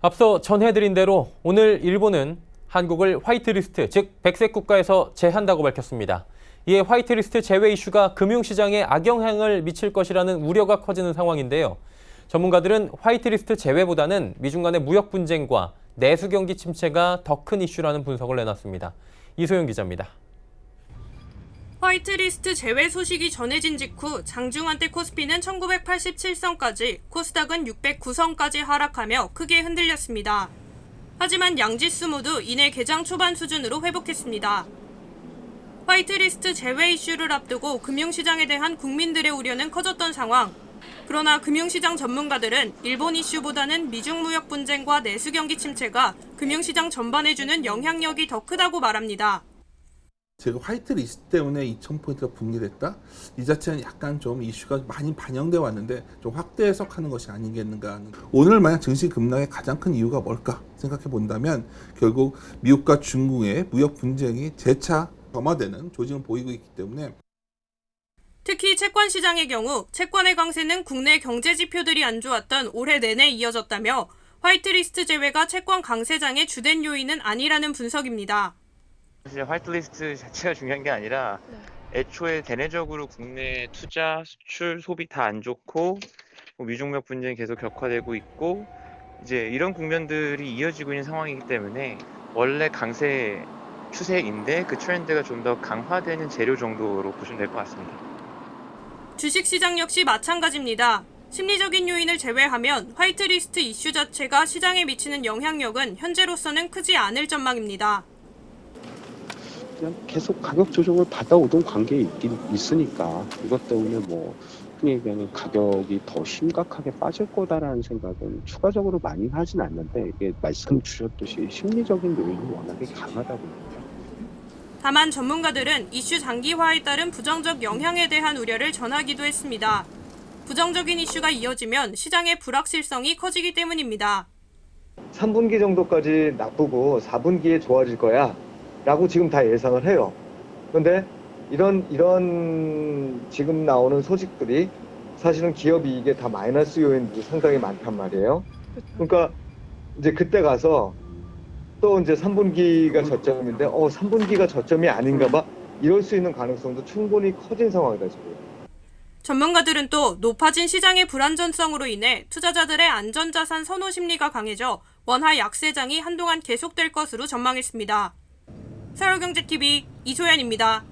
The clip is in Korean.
앞서 전해드린 대로 오늘 일본은 한국을 화이트리스트, 즉 백색 국가에서 제한다고 밝혔습니다. 이에 화이트리스트 제외 이슈가 금융시장에 악영향을 미칠 것이라는 우려가 커지는 상황인데요. 전문가들은 화이트리스트 제외보다는 미중 간의 무역 분쟁과 내수 경기 침체가 더 큰 이슈라는 분석을 내놨습니다. 이소영 기자입니다. 화이트리스트 제외 소식이 전해진 직후 장중한때 코스피는 1987선까지, 코스닥은 609선까지 하락하며 크게 흔들렸습니다. 하지만 양지수 모두 이내 개장 초반 수준으로 회복했습니다. 화이트리스트 제외 이슈를 앞두고 금융시장에 대한 국민들의 우려는 커졌던 상황. 그러나 금융시장 전문가들은 일본 이슈보다는 미중 무역 분쟁과 내수 경기 침체가 금융시장 전반에 주는 영향력이 더 크다고 말합니다. 제가 화이트 리스트 때문에 2,000포인트가 붕괴됐다? 이 자체는 약간 좀 이슈가 많이 반영되어 왔는데 좀 확대 해석하는 것이 아니겠는가 하는. 오늘 만약 증시 급락의 가장 큰 이유가 뭘까 생각해 본다면 결국 미국과 중국의 무역 분쟁이 재차 점화되는 조짐을 보이고 있기 때문에. 특히 채권 시장의 경우 채권의 강세는 국내 경제 지표들이 안 좋았던 올해 내내 이어졌다며 화이트리스트 제외가 채권 강세장의 주된 요인은 아니라는 분석입니다. 사실 화이트리스트 자체가 중요한 게 아니라 애초에 대내적으로 국내 투자, 수출, 소비 다 안 좋고 미중무역 분쟁이 계속 격화되고 있고 이제 이런 국면들이 이어지고 있는 상황이기 때문에 원래 강세 추세인데 그 트렌드가 좀 더 강화되는 재료 정도로 보시면 될 것 같습니다. 주식시장 역시 마찬가지입니다. 심리적인 요인을 제외하면 화이트리스트 이슈 자체가 시장에 미치는 영향력은 현재로서는 크지 않을 전망입니다. 그냥 계속 가격 조정을 받아오던 관계에 있으니까 이것 때문에 흔히 얘기하는 가격이 더 심각하게 빠질 거다라는 생각은 추가적으로 많이 하진 않는데 이게 말씀 주셨듯이 심리적인 요인이 워낙에 강하다 보니까. 다만 전문가들은 이슈 장기화에 따른 부정적 영향에 대한 우려를 전하기도 했습니다. 부정적인 이슈가 이어지면 시장의 불확실성이 커지기 때문입니다. 3분기 정도까지 나쁘고 4분기에 좋아질 거야 라고 지금 다 예상을 해요. 그런데 이런 지금 나오는 소식들이 사실은 기업 이익에 다 마이너스 요인들이 상당히 많단 말이에요. 그러니까 이제 그때 가서 또 이제 3분기가 저점인데 3분기가 저점이 아닌가 봐, 이럴 수 있는 가능성도 충분히 커진 상황이다 지금. 전문가들은 또 높아진 시장의 불안전성으로 인해 투자자들의 안전자산 선호 심리가 강해져 원화 약세장이 한동안 계속될 것으로 전망했습니다. 서울경제TV 이소연입니다.